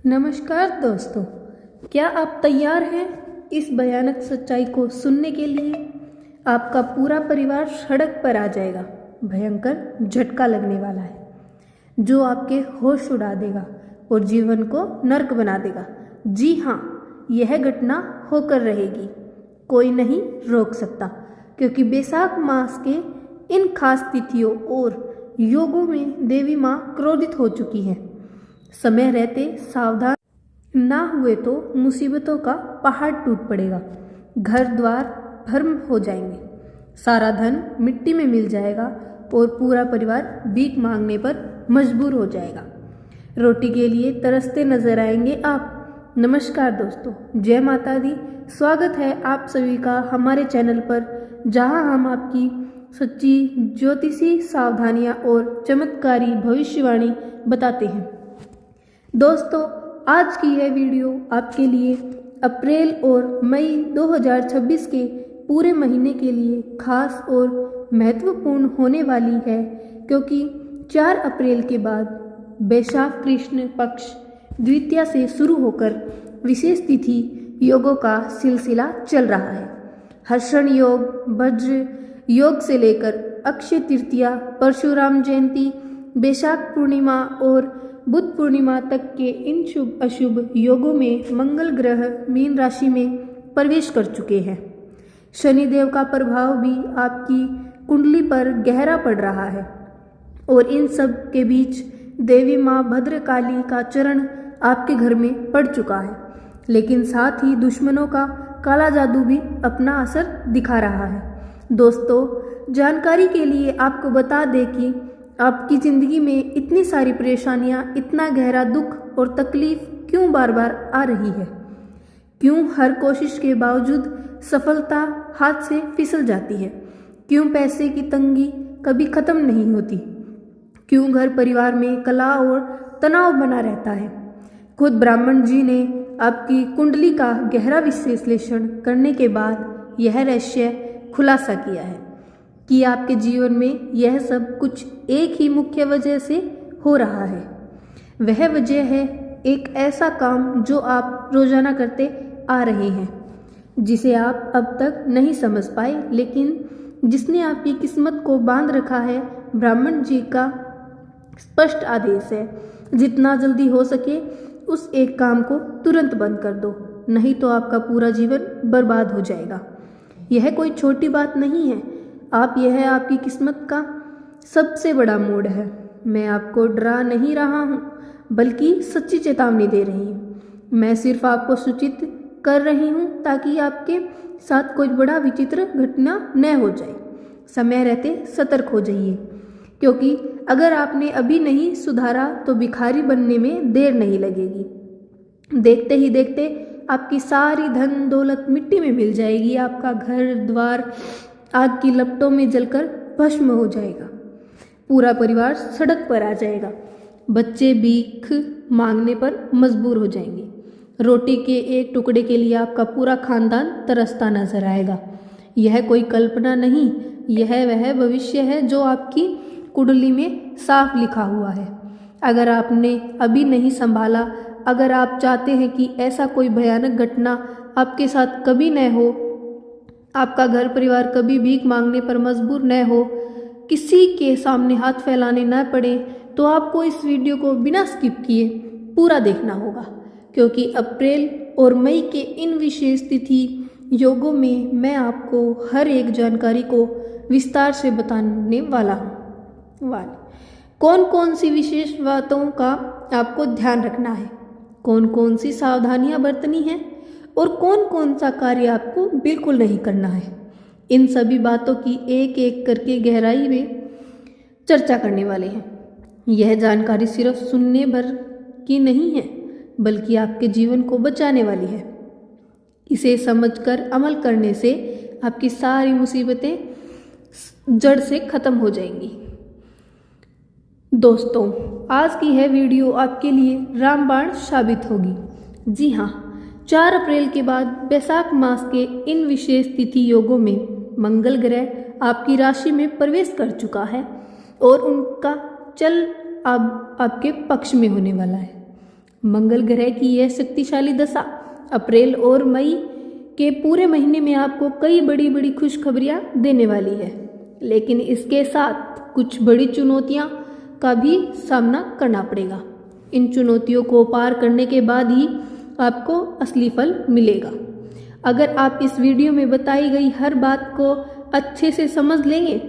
नमस्कार दोस्तों, क्या आप तैयार हैं इस भयानक सच्चाई को सुनने के लिए? आपका पूरा परिवार सड़क पर आ जाएगा। भयंकर झटका लगने वाला है जो आपके होश उड़ा देगा और जीवन को नर्क बना देगा। जी हाँ, यह घटना होकर रहेगी। कोई नहीं रोक सकता, क्योंकि बैसाख मास के इन खास तिथियों और योगों में देवी माँ क्रोधित हो चुकी है। समय रहते सावधान ना हुए तो मुसीबतों का पहाड़ टूट पड़ेगा, घर द्वार भस्म हो जाएंगे, सारा धन मिट्टी में मिल जाएगा और पूरा परिवार भीख मांगने पर मजबूर हो जाएगा। रोटी के लिए तरसते नजर आएंगे आप। नमस्कार दोस्तों, जय माता दी। स्वागत है आप सभी का हमारे चैनल पर, जहां हम आपकी सच्ची ज्योतिषी सावधानियां और चमत्कारी भविष्यवाणी बताते हैं। दोस्तों, आज की यह वीडियो आपके लिए अप्रैल और मई 2026 के पूरे महीने के लिए खास और महत्वपूर्ण होने वाली है, क्योंकि 4 अप्रैल के बाद बैसाख कृष्ण पक्ष द्वितीया से शुरू होकर विशेष तिथि योगों का सिलसिला चल रहा है। हर्षण योग, वज्र योग से लेकर अक्षय तृतीया, परशुराम जयंती, बैसाख पूर्णिमा और बुद्ध पूर्णिमा तक के इन शुभ अशुभ योगों में मंगल ग्रह मीन राशि में प्रवेश कर चुके हैं। शनिदेव का प्रभाव भी आपकी कुंडली पर गहरा पड़ रहा है और इन सब के बीच देवी माँ भद्रकाली का चरण आपके घर में पड़ चुका है। लेकिन साथ ही दुश्मनों का काला जादू भी अपना असर दिखा रहा है। दोस्तों, जानकारी के लिए आपको बता दें कि आपकी ज़िंदगी में इतनी सारी परेशानियां, इतना गहरा दुख और तकलीफ क्यों बार बार आ रही है? क्यों हर कोशिश के बावजूद सफलता हाथ से फिसल जाती है? क्यों पैसे की तंगी कभी ख़त्म नहीं होती? क्यों घर परिवार में कलह और तनाव बना रहता है? खुद ब्राह्मण जी ने आपकी कुंडली का गहरा विश्लेषण करने के बाद यह रहस्य खुलासा किया है कि आपके जीवन में यह सब कुछ एक ही मुख्य वजह से हो रहा है। वह वजह है एक ऐसा काम जो आप रोजाना करते आ रहे हैं, जिसे आप अब तक नहीं समझ पाए, लेकिन जिसने आपकी किस्मत को बांध रखा है। ब्राह्मण जी का स्पष्ट आदेश है, जितना जल्दी हो सके उस एक काम को तुरंत बंद कर दो, नहीं तो आपका पूरा जीवन बर्बाद हो जाएगा। यह कोई छोटी बात नहीं है, यह आपकी किस्मत का सबसे बड़ा मोड़ है। मैं आपको डरा नहीं रहा हूँ, बल्कि सच्ची चेतावनी दे रही हूँ। मैं सिर्फ आपको सूचित कर रही हूँ ताकि आपके साथ कोई बड़ा विचित्र घटना न हो जाए। समय रहते सतर्क हो जाइए, क्योंकि अगर आपने अभी नहीं सुधारा तो भिखारी बनने में देर नहीं लगेगी। देखते ही देखते आपकी सारी धन दौलत मिट्टी में मिल जाएगी। आपका घर द्वार आग की लपटों में जलकर भस्म हो जाएगा। पूरा परिवार सड़क पर आ जाएगा। बच्चे भीख मांगने पर मजबूर हो जाएंगे। रोटी के एक टुकड़े के लिए आपका पूरा खानदान तरसता नजर आएगा। यह कोई कल्पना नहीं, यह वह भविष्य है जो आपकी कुंडली में साफ लिखा हुआ है। अगर आपने अभी नहीं संभाला, अगर आप चाहते हैं कि ऐसा कोई भयानक घटना आपके साथ कभी न हो, आपका घर परिवार कभी भीख मांगने पर मजबूर न हो, किसी के सामने हाथ फैलाने न पड़े, तो आपको इस वीडियो को बिना स्किप किए पूरा देखना होगा, क्योंकि अप्रैल और मई के इन विशेष तिथि योगों में मैं आपको हर एक जानकारी को विस्तार से बताने वाला हूँ। कौन कौन सी विशेष बातों का आपको ध्यान रखना है, कौन कौन सी सावधानियां बरतनी है और कौन कौन सा कार्य आपको बिल्कुल नहीं करना है, इन सभी बातों की एक एक करके गहराई में चर्चा करने वाले हैं। यह जानकारी सिर्फ सुनने भर की नहीं है, बल्कि आपके जीवन को बचाने वाली है। इसे समझकर अमल करने से आपकी सारी मुसीबतें जड़ से खत्म हो जाएंगी। दोस्तों, आज की यह वीडियो आपके लिए रामबाण साबित होगी। जी हाँ, 4 अप्रैल के बाद बैसाख मास के इन विशेष तिथि योगों में मंगल ग्रह आपकी राशि में प्रवेश कर चुका है और उनका चल अब आपके पक्ष में होने वाला है। मंगल ग्रह की यह शक्तिशाली दशा अप्रैल और मई के पूरे महीने में आपको कई बड़ी बड़ी खुशखबरियां देने वाली है, लेकिन इसके साथ कुछ बड़ी चुनौतियां का भी सामना करना पड़ेगा। इन चुनौतियों को पार करने के बाद ही आपको असली फल मिलेगा। अगर आप इस वीडियो में बताई गई हर बात को अच्छे से समझ लेंगे,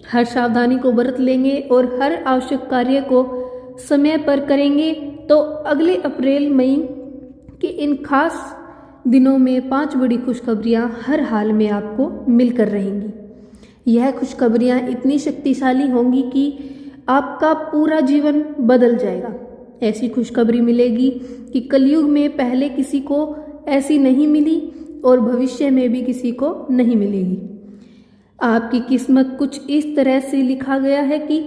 हर सावधानी को बरत लेंगे और हर आवश्यक कार्य को समय पर करेंगे, तो अगले अप्रैल मई के इन खास दिनों में 5 बड़ी खुशखबरियां हर हाल में आपको मिलकर रहेंगी। यह खुशखबरियां इतनी शक्तिशाली होंगी कि आपका पूरा जीवन बदल जाएगा। ऐसी खुशखबरी मिलेगी कि कलयुग में पहले किसी को ऐसी नहीं मिली और भविष्य में भी किसी को नहीं मिलेगी। आपकी किस्मत कुछ इस तरह से लिखा गया है कि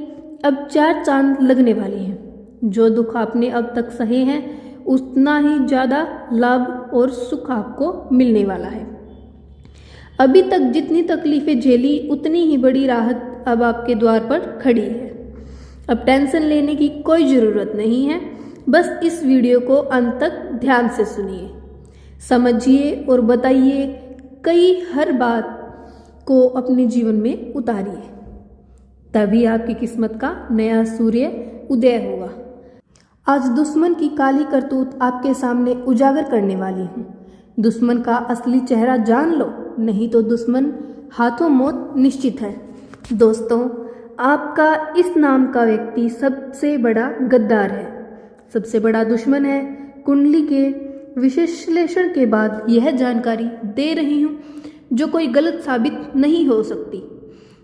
अब 4 चांद लगने वाले हैं। जो दुख आपने अब तक सहे हैं, उतना ही ज़्यादा लाभ और सुख आपको मिलने वाला है। अभी तक जितनी तकलीफें झेली, उतनी ही बड़ी राहत अब आपके द्वार पर खड़ी है। अब टेंशन लेने की कोई ज़रूरत नहीं है। बस इस वीडियो को अंत तक ध्यान से सुनिए, समझिए और बताइए, हर बात को अपने जीवन में उतारिए, तभी आपकी किस्मत का नया सूर्य उदय होगा। आज दुश्मन की काली करतूत आपके सामने उजागर करने वाली हूँ। दुश्मन का असली चेहरा जान लो, नहीं तो दुश्मन हाथों मौत निश्चित है। दोस्तों, आपका इस नाम का व्यक्ति सबसे बड़ा गद्दार है, सबसे बड़ा दुश्मन है। कुंडली के विश्लेषण के बाद यह जानकारी दे रही हूँ जो कोई गलत साबित नहीं हो सकती।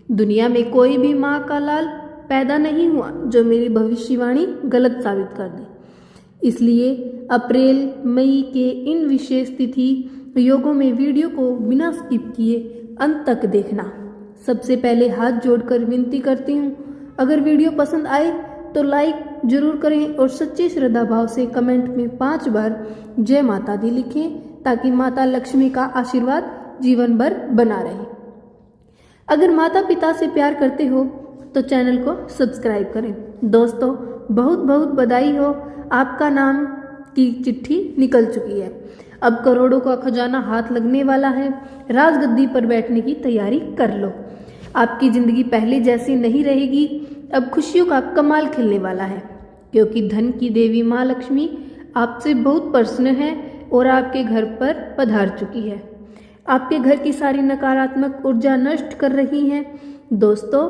दुनिया में कोई भी माँ का लाल पैदा नहीं हुआ जो मेरी भविष्यवाणी गलत साबित कर दे। इसलिए अप्रैल मई के इन विशेष तिथि योगों में वीडियो को बिना स्किप किए अंत तक देखना। सबसे पहले हाथ जोड़कर विनती करती हूँ, अगर वीडियो पसंद आए तो लाइक जरूर करें और सच्चे श्रद्धा भाव से कमेंट में 5 बार जय माता दी लिखें, ताकि माता लक्ष्मी का आशीर्वाद जीवन भर बना रहे। अगर माता पिता से प्यार करते हो तो चैनल को सब्सक्राइब करें। दोस्तों, बहुत बहुत बधाई हो, आपका नाम की चिट्ठी निकल चुकी है। अब करोड़ों का खजाना हाथ लगने वाला है। राजगद्दी पर बैठने की तैयारी कर लो। आपकी जिंदगी पहले जैसी नहीं रहेगी। अब खुशियों का कमाल खिलने वाला है, क्योंकि धन की देवी माँ लक्ष्मी आपसे बहुत प्रसन्न है और आपके घर पर पधार चुकी है। आपके घर की सारी नकारात्मक ऊर्जा नष्ट कर रही हैं। दोस्तों,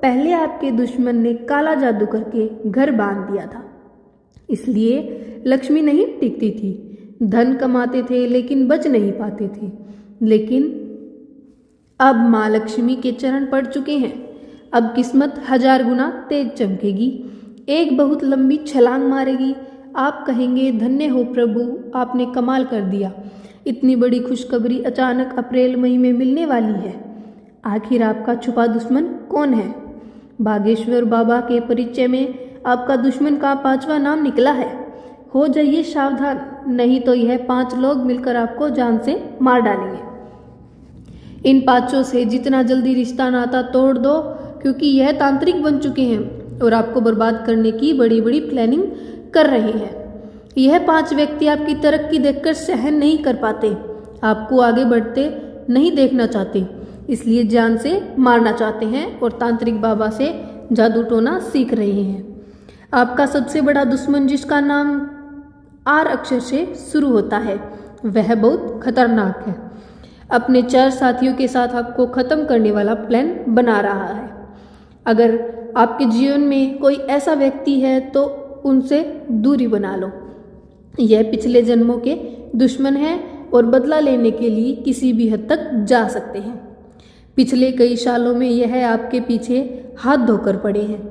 पहले आपके दुश्मन ने काला जादू करके घर बांध दिया था, इसलिए लक्ष्मी नहीं टिकती थी। धन कमाते थे लेकिन बच नहीं पाते थे। लेकिन अब माँ लक्ष्मी के चरण पड़ चुके हैं। अब किस्मत 1000 गुना तेज चमकेगी, एक बहुत लंबी छलांग मारेगी। आप कहेंगे, धन्य हो प्रभु, आपने कमाल कर दिया। इतनी बड़ी खुशखबरी अचानक अप्रैल मई में मिलने वाली है। आखिर आपका छुपा दुश्मन कौन है? बागेश्वर बाबा के परिचय में आपका दुश्मन का 5वां नाम निकला है। हो जाइए सावधान, नहीं तो यह 5 लोग मिलकर आपको जान से मार डालेंगे। इन 5 से जितना जल्दी रिश्ता नाता तोड़ दो, क्योंकि यह तांत्रिक बन चुके हैं और आपको बर्बाद करने की बड़ी बड़ी प्लानिंग कर रहे हैं। यह 5 व्यक्ति आपकी तरक्की देखकर सहन नहीं कर पाते, आपको आगे बढ़ते नहीं देखना चाहते, इसलिए जान से मारना चाहते हैं और तांत्रिक बाबा से जादू टोना सीख रहे हैं। आपका सबसे बड़ा दुश्मन, जिसका नाम R अक्षर से शुरू होता है, वह बहुत खतरनाक है। अपने 4 साथियों के साथ आपको खत्म करने वाला प्लान बना रहा है। अगर आपके जीवन में कोई ऐसा व्यक्ति है तो उनसे दूरी बना लो। यह पिछले जन्मों के दुश्मन है और बदला लेने के लिए किसी भी हद तक जा सकते हैं। पिछले कई सालों में यह आपके पीछे हाथ धोकर पड़े हैं।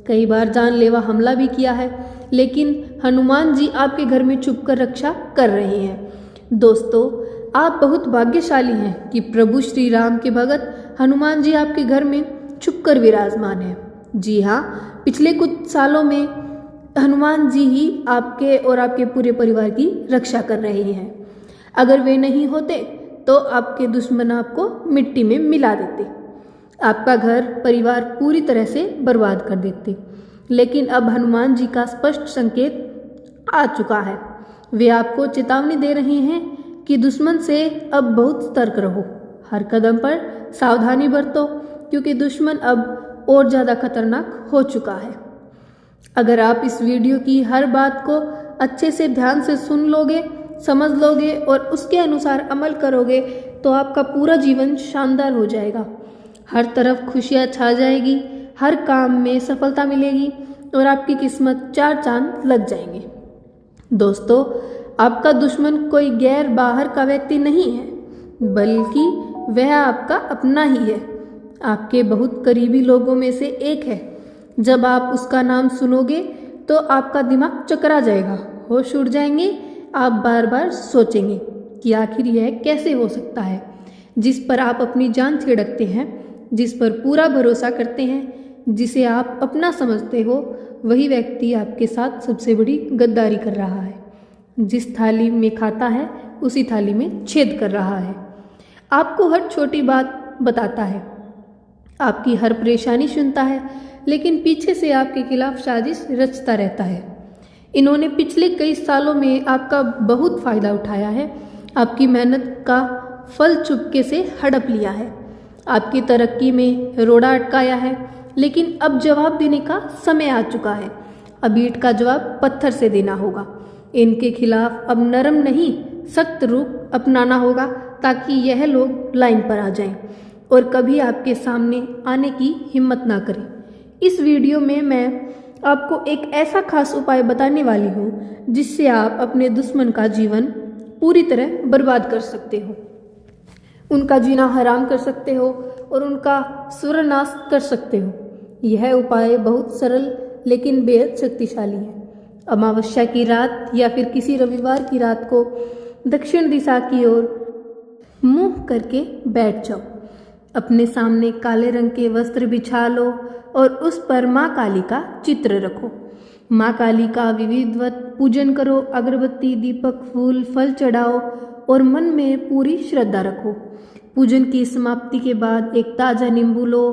कई बार जानलेवा हमला भी किया है, लेकिन हनुमान जी आपके घर में छुपकर रक्षा कर रहे हैं। दोस्तों, आप बहुत भाग्यशाली हैं कि प्रभु श्री राम के भगत हनुमान जी आपके घर में छुपकर विराजमान हैं। जी हाँ, पिछले कुछ सालों में हनुमान जी ही आपके और आपके पूरे परिवार की रक्षा कर रहे हैं। अगर वे नहीं होते तो आपके दुश्मन आपको मिट्टी में मिला देते, आपका घर परिवार पूरी तरह से बर्बाद कर देते। लेकिन अब हनुमान जी का स्पष्ट संकेत आ चुका है। वे आपको चेतावनी दे रहे हैं कि दुश्मन से अब बहुत सतर्क रहो, हर कदम पर सावधानी बरतो, क्योंकि दुश्मन अब और ज़्यादा खतरनाक हो चुका है। अगर आप इस वीडियो की हर बात को अच्छे से ध्यान से सुन लोगे, समझ लोगे और उसके अनुसार अमल करोगे तो आपका पूरा जीवन शानदार हो जाएगा। हर तरफ खुशियाँ छा जाएगी, हर काम में सफलता मिलेगी और आपकी किस्मत चार चांद लग जाएंगे। दोस्तों, आपका दुश्मन कोई गैर बाहर का व्यक्ति नहीं है, बल्कि वह आपका अपना ही है, आपके बहुत करीबी लोगों में से एक है। जब आप उसका नाम सुनोगे तो आपका दिमाग चकरा जाएगा, होश उड़ जाएंगे। आप बार बार सोचेंगे कि आखिर यह कैसे हो सकता है। जिस पर आप अपनी जान छिड़कते हैं, जिस पर पूरा भरोसा करते हैं, जिसे आप अपना समझते हो, वही व्यक्ति आपके साथ सबसे बड़ी गद्दारी कर रहा है। जिस थाली में खाता है उसी थाली में छेद कर रहा है। आपको हर छोटी बात बताता है, आपकी हर परेशानी सुनता है, लेकिन पीछे से आपके खिलाफ साजिश रचता रहता है। इन्होंने पिछले कई सालों में आपका बहुत फ़ायदा उठाया है, आपकी मेहनत का फल चुपके से हड़प लिया है, आपकी तरक्की में रोड़ा अटकाया है। लेकिन अब जवाब देने का समय आ चुका है। अब ईंट का जवाब पत्थर से देना होगा। इनके खिलाफ अब नरम नहीं, सख्त रूप अपनाना होगा, ताकि यह लोग लाइन पर आ जाएं और कभी आपके सामने आने की हिम्मत ना करें। इस वीडियो में मैं आपको एक ऐसा खास उपाय बताने वाली हूँ जिससे आप अपने दुश्मन का जीवन पूरी तरह बर्बाद कर सकते हो, उनका जीना हराम कर सकते हो और उनका सर्वनाश कर सकते हो। यह उपाय बहुत सरल लेकिन बेहद शक्तिशाली है। अमावस्या की रात या फिर किसी रविवार की रात को दक्षिण दिशा की ओर मुंह करके बैठ जाओ। अपने सामने काले रंग के वस्त्र बिछा लो और उस पर माँ काली का चित्र रखो। माँ काली का विधिवत पूजन करो, अगरबत्ती, दीपक, फूल, फल चढ़ाओ और मन में पूरी श्रद्धा रखो। पूजन की समाप्ति के बाद एक ताज़ा नींबू लो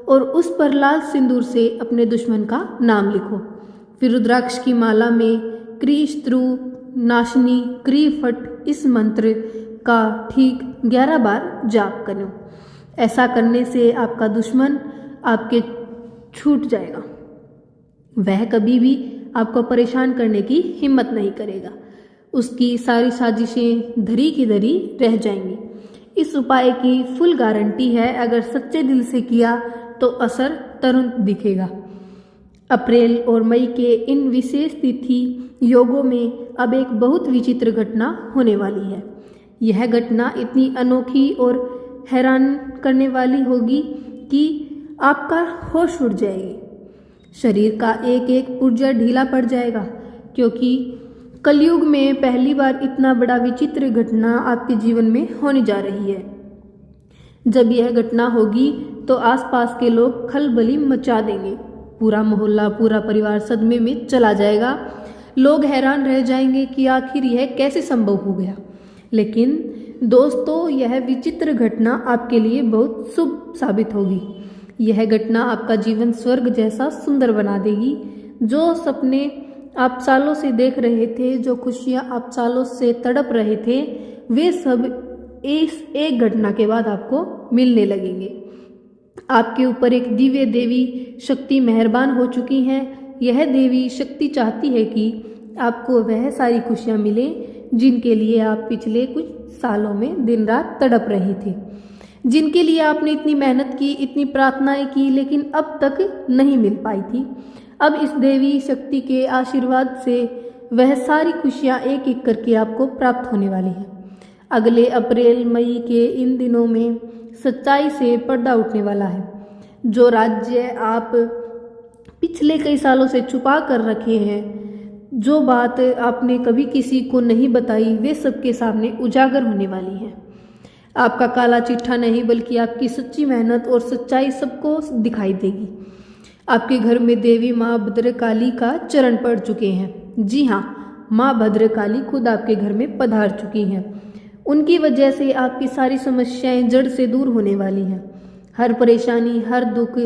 और उस पर लाल सिंदूर से अपने दुश्मन का नाम लिखो। फिर रुद्राक्ष की माला में क्रीस्त्रु नाशनी क्रीफट इस मंत्र का ठीक 11 बार जाप करो। ऐसा करने से आपका दुश्मन आपके छूट जाएगा। वह कभी भी आपको परेशान करने की हिम्मत नहीं करेगा। उसकी सारी साजिशें धरी की धरी रह जाएंगी। इस उपाय की फुल गारंटी है, अगर सच्चे दिल से किया तो असर तुरंत दिखेगा। अप्रैल और मई के इन विशेष तिथि योगों में अब एक बहुत विचित्र घटना होने वाली है। यह घटना इतनी अनोखी और हैरान करने वाली होगी कि आपका होश उड़ जाएगी। शरीर का एक एक पुर्जा ढीला पड़ जाएगा, क्योंकि कलयुग में पहली बार इतना बड़ा विचित्र घटना आपके जीवन में होने जा रही है। जब यह घटना होगी तो आसपास के लोग खलबली मचा देंगे। पूरा मोहल्ला, पूरा परिवार सदमे में चला जाएगा। लोग हैरान रह जाएंगे कि आखिर यह कैसे संभव हो गया। लेकिन दोस्तों, यह विचित्र घटना आपके लिए बहुत शुभ साबित होगी। यह घटना आपका जीवन स्वर्ग जैसा सुंदर बना देगी। जो सपने आप सालों से देख रहे थे, जो खुशियां आप सालों से तड़प रहे थे, वे सब इस एक घटना के बाद आपको मिलने लगेंगे। आपके ऊपर एक दिव्य देवी शक्ति मेहरबान हो चुकी हैं। यह देवी शक्ति चाहती है कि आपको वह सारी खुशियां मिले जिनके लिए आप पिछले कुछ सालों में दिन रात तड़प रहे थे, जिनके लिए आपने इतनी मेहनत की, इतनी प्रार्थनाएं की, लेकिन अब तक नहीं मिल पाई थी। अब इस देवी शक्ति के आशीर्वाद से वह सारी खुशियां एक एक करके आपको प्राप्त होने वाली हैं। अगले अप्रैल मई के इन दिनों में सच्चाई से पर्दा उठने वाला है। जो राज्य आप पिछले कई सालों से छुपा कर रखे हैं, जो बात आपने कभी किसी को नहीं बताई, वे सबके सामने उजागर होने वाली है। आपका काला चिट्ठा नहीं, बल्कि आपकी सच्ची मेहनत और सच्चाई सबको दिखाई देगी। आपके घर में देवी माँ भद्रकाली का चरण पड़ चुके हैं। जी हाँ, माँ भद्रकाली खुद आपके घर में पधार चुकी हैं। उनकी वजह से आपकी सारी समस्याएं जड़ से दूर होने वाली हैं। हर परेशानी, हर दुख,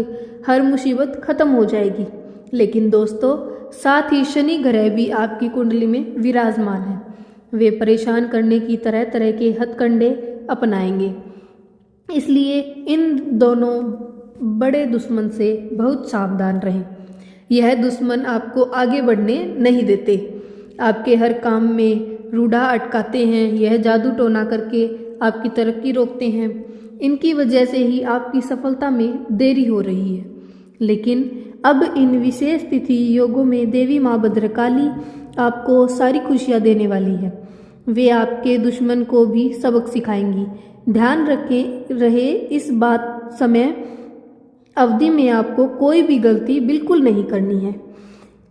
हर मुसीबत खत्म हो जाएगी। लेकिन दोस्तों, साथ ही शनि ग्रह भी आपकी कुंडली में विराजमान है। वे परेशान करने की तरह तरह के हथकंडे अपनाएंगे, इसलिए इन दोनों बड़े दुश्मन से बहुत सावधान रहें। यह दुश्मन आपको आगे बढ़ने नहीं देते, आपके हर काम में रूढ़ा अटकाते हैं। यह जादू टोना करके आपकी तरक्की रोकते हैं। इनकी वजह से ही आपकी सफलता में देरी हो रही है। लेकिन अब इन विशेष तिथि योगों में देवी माँ भद्रकाली आपको सारी खुशियाँ देने वाली है। वे आपके दुश्मन को भी सबक सिखाएंगी। ध्यान रहे इस बात समय अवधि में आपको कोई भी गलती बिल्कुल नहीं करनी है।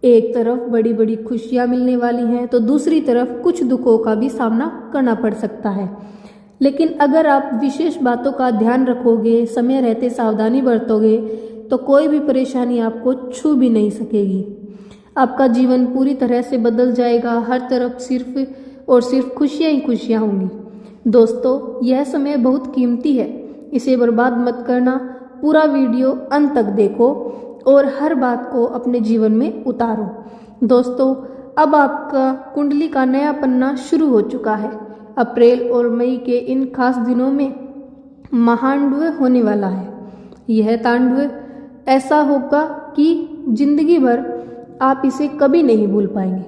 एक तरफ बड़ी बड़ी खुशियाँ मिलने वाली हैं तो दूसरी तरफ कुछ दुखों का भी सामना करना पड़ सकता है। लेकिन अगर आप विशेष बातों का ध्यान रखोगे, समय रहते सावधानी बरतोगे, तो कोई भी परेशानी आपको छू भी नहीं सकेगी। आपका जीवन पूरी तरह से बदल जाएगा। हर तरफ सिर्फ और सिर्फ खुशियाँ ही खुशियाँ होंगी। दोस्तों, यह समय बहुत कीमती है, इसे बर्बाद मत करना। पूरा वीडियो अंत तक देखो और हर बात को अपने जीवन में उतारो। दोस्तों, अब आपका कुंडली का नया पन्ना शुरू हो चुका है। अप्रैल और मई के इन खास दिनों में महातांडव होने वाला है। यह तांडव ऐसा होगा कि जिंदगी भर आप इसे कभी नहीं भूल पाएंगे।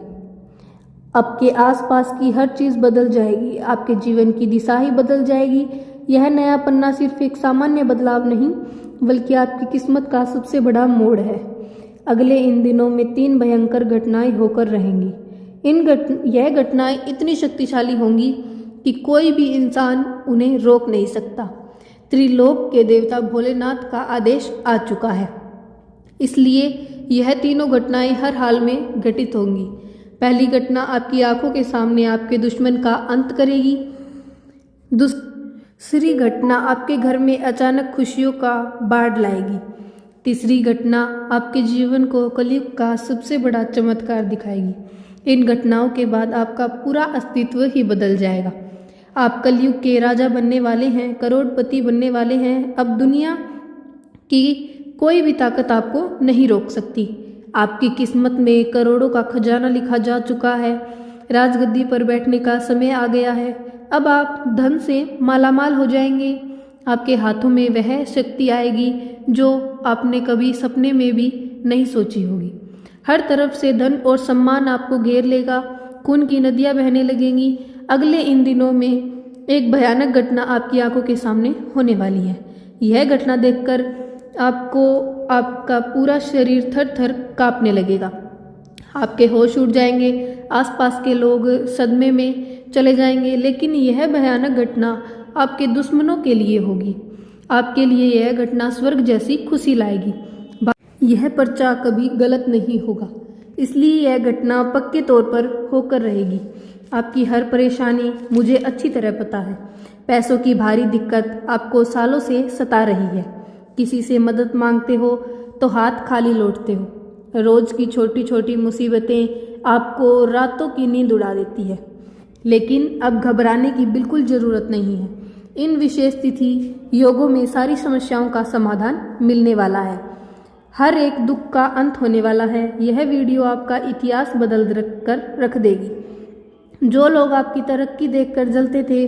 आपके आसपास की हर चीज़ बदल जाएगी, आपके जीवन की दिशा ही बदल जाएगी। यह नया पन्ना सिर्फ एक सामान्य बदलाव नहीं, बल्कि आपकी किस्मत का सबसे बड़ा मोड़ है। अगले इन दिनों में 3 भयंकर घटनाएं होकर रहेंगी। यह घटनाएं इतनी शक्तिशाली होंगी कि कोई भी इंसान उन्हें रोक नहीं सकता। त्रिलोक के देवता भोलेनाथ का आदेश आ चुका है, इसलिए यह तीनों घटनाएं हर हाल में घटित होंगी। पहली घटना आपकी आंखों के सामने आपके दुश्मन का अंत करेगी। दूसरी घटना आपके घर में अचानक खुशियों का बाढ़ लाएगी। तीसरी घटना आपके जीवन को कलयुग का सबसे बड़ा चमत्कार दिखाएगी। इन घटनाओं के बाद आपका पूरा अस्तित्व ही बदल जाएगा। आप कलयुग के राजा बनने वाले हैं, करोड़पति बनने वाले हैं। अब दुनिया की कोई भी ताकत आपको नहीं रोक सकती। आपकी किस्मत में करोड़ों का खजाना लिखा जा चुका है। राजगद्दी पर बैठने का समय आ गया है। अब आप धन से मालामाल हो जाएंगे। आपके हाथों में वह शक्ति आएगी जो आपने कभी सपने में भी नहीं सोची होगी। हर तरफ से धन और सम्मान आपको घेर लेगा। खून की नदियाँ बहने लगेंगी। अगले इन दिनों में एक भयानक घटना आपकी आंखों के सामने होने वाली है। यह घटना देखकर आपका पूरा शरीर थर थर कांपने लगेगा। आपके होश उड़ जाएंगे। आसपास के लोग सदमे में चले जाएंगे। लेकिन यह भयानक घटना आपके दुश्मनों के लिए होगी। आपके लिए यह घटना स्वर्ग जैसी खुशी लाएगी। यह पर्चा कभी गलत नहीं होगा, इसलिए यह घटना पक्के तौर पर होकर रहेगी। आपकी हर परेशानी मुझे अच्छी तरह पता है। पैसों की भारी दिक्कत आपको सालों से सता रही है। किसी से मदद मांगते हो तो हाथ खाली लौटते हो। रोज की छोटी छोटी मुसीबतें आपको रातों की नींद उड़ा देती है। लेकिन अब घबराने की बिल्कुल ज़रूरत नहीं है। इन विशेष तिथि योगों में सारी समस्याओं का समाधान मिलने वाला है। हर एक दुख का अंत होने वाला है। यह वीडियो आपका इतिहास बदल कर रख देगी। जो लोग आपकी तरक्की देखकर जलते थे,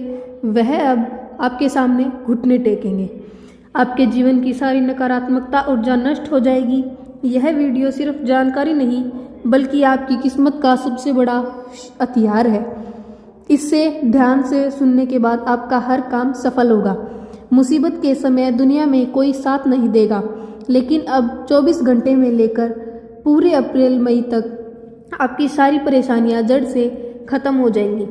वह अब आपके सामने घुटने टेकेंगे। आपके जीवन की सारी नकारात्मकता ऊर्जा नष्ट हो जाएगी। यह वीडियो सिर्फ जानकारी नहीं, बल्कि आपकी किस्मत का सबसे बड़ा हथियार है। इससे ध्यान से सुनने के बाद आपका हर काम सफल होगा। मुसीबत के समय दुनिया में कोई साथ नहीं देगा, लेकिन अब 24 घंटे में लेकर पूरे अप्रैल मई तक आपकी सारी परेशानियां जड़ से खत्म हो जाएंगी।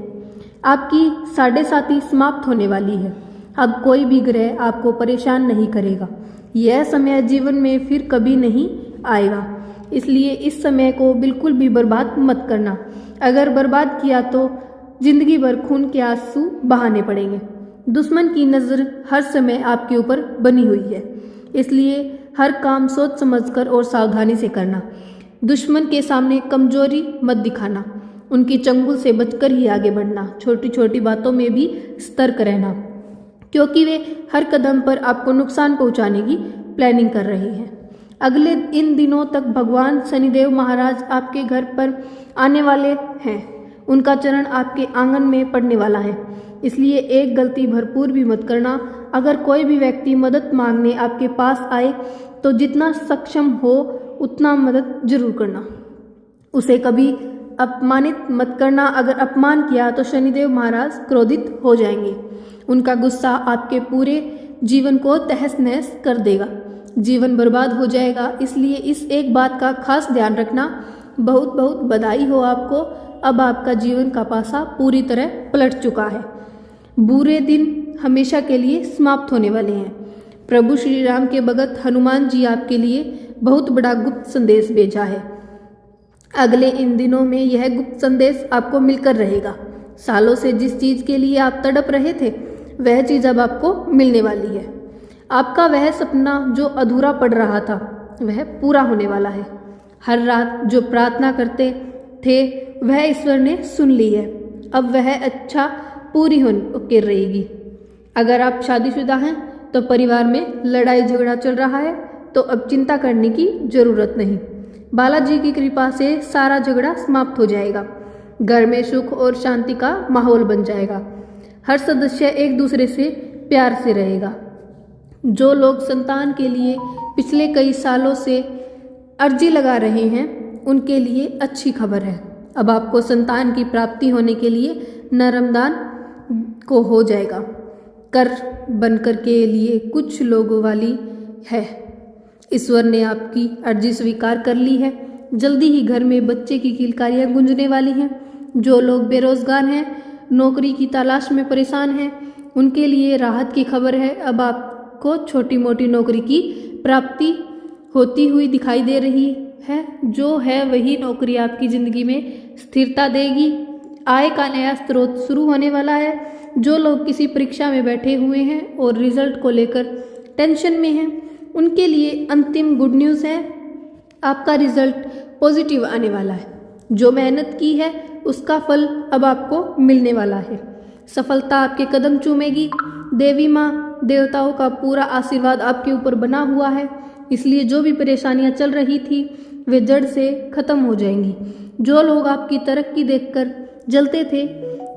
आपकी 7.5 समाप्त होने वाली है। अब कोई भी ग्रह आपको परेशान नहीं करेगा। यह समय जीवन में फिर कभी नहीं आएगा, इसलिए इस समय को बिल्कुल भी बर्बाद मत करना। अगर बर्बाद किया तो जिंदगी भर खून के आंसू बहाने पड़ेंगे। दुश्मन की नज़र हर समय आपके ऊपर बनी हुई है, इसलिए हर काम सोच समझकर और सावधानी से करना। दुश्मन के सामने कमजोरी मत दिखाना। उनकी चंगुल से बचकर ही आगे बढ़ना। छोटी छोटी बातों में भी सतर्क रहना, क्योंकि वे हर कदम पर आपको नुकसान पहुंचाने की प्लानिंग कर रहे हैं। अगले इन दिनों तक भगवान शनिदेव महाराज आपके घर पर आने वाले हैं। उनका चरण आपके आंगन में पड़ने वाला है, इसलिए एक गलती भरपूर भी मत करना। अगर कोई भी व्यक्ति मदद मांगने आपके पास आए तो जितना सक्षम हो उतना मदद जरूर करना। उसे कभी अपमानित मत करना। अगर अपमान किया तो शनिदेव महाराज क्रोधित हो जाएंगे। उनका गुस्सा आपके पूरे जीवन को तहस नहस कर देगा, जीवन बर्बाद हो जाएगा। इसलिए इस एक बात का खास ध्यान रखना। बहुत बहुत बधाई हो आपको, अब आपका जीवन का पासा पूरी तरह पलट चुका है। बुरे दिन हमेशा के लिए समाप्त होने वाले हैं। प्रभु श्री राम के भगत हनुमान जी आपके लिए बहुत बड़ा गुप्त संदेश भेजा है। अगले इन दिनों में यह गुप्त संदेश आपको मिलकर रहेगा। सालों से जिस चीज़ के लिए आप तड़प रहे थे वह चीज़ अब आपको मिलने वाली है। आपका वह सपना जो अधूरा पड़ रहा था वह पूरा होने वाला है। हर रात जो प्रार्थना करते थे वह ईश्वर ने सुन ली है। अब वह अच्छा पूरी होकर रहेगी। अगर आप शादीशुदा हैं तो परिवार में लड़ाई झगड़ा चल रहा है तो अब चिंता करने की जरूरत नहीं। बालाजी की कृपा से सारा झगड़ा समाप्त हो जाएगा। घर में सुख और शांति का माहौल बन जाएगा। हर सदस्य एक दूसरे से प्यार से रहेगा। जो लोग संतान के लिए पिछले कई सालों से अर्जी लगा रहे हैं उनके लिए अच्छी खबर है। अब आपको संतान की प्राप्ति होने के लिए नरमदान को हो जाएगा। कर बनकर के लिए कुछ लोगों वाली है। ईश्वर ने आपकी अर्जी स्वीकार कर ली है। जल्दी ही घर में बच्चे की किलकारियाँ गूंजने वाली हैं। जो लोग बेरोजगार हैं, नौकरी की तलाश में परेशान हैं, उनके लिए राहत की खबर है। अब आपको छोटी मोटी नौकरी की प्राप्ति होती हुई दिखाई दे रही है। जो है वही नौकरी आपकी ज़िंदगी में स्थिरता देगी। आय का नया स्रोत शुरू होने वाला है। जो लोग किसी परीक्षा में बैठे हुए हैं और रिजल्ट को लेकर टेंशन में हैं उनके लिए अंतिम गुड न्यूज़ है। आपका रिजल्ट पॉजिटिव आने वाला है। जो मेहनत की है उसका फल अब आपको मिलने वाला है। सफलता आपके कदम चूमेगी। देवी माँ देवताओं का पूरा आशीर्वाद आपके ऊपर बना हुआ है, इसलिए जो भी परेशानियाँ चल रही थी वे जड़ से खत्म हो जाएंगी। जो लोग आपकी तरक्की देखकर जलते थे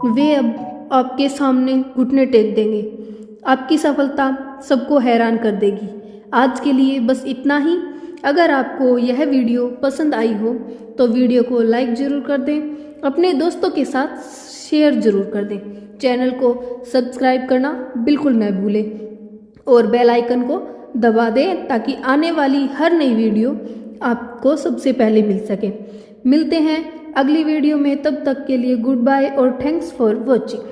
वे अब आपके सामने घुटने टेक देंगे। आपकी सफलता सबको हैरान कर देगी। आज के लिए बस इतना ही। अगर आपको यह वीडियो पसंद आई हो तो वीडियो को लाइक ज़रूर कर दें, अपने दोस्तों के साथ शेयर ज़रूर कर दें। चैनल को सब्सक्राइब करना बिल्कुल न भूलें और बेल आइकन को दबा दें ताकि आने वाली हर नई वीडियो आपको सबसे पहले मिल सके। मिलते हैं अगली वीडियो में, तब तक के लिए गुड बाय और थैंक्स फॉर वॉचिंग।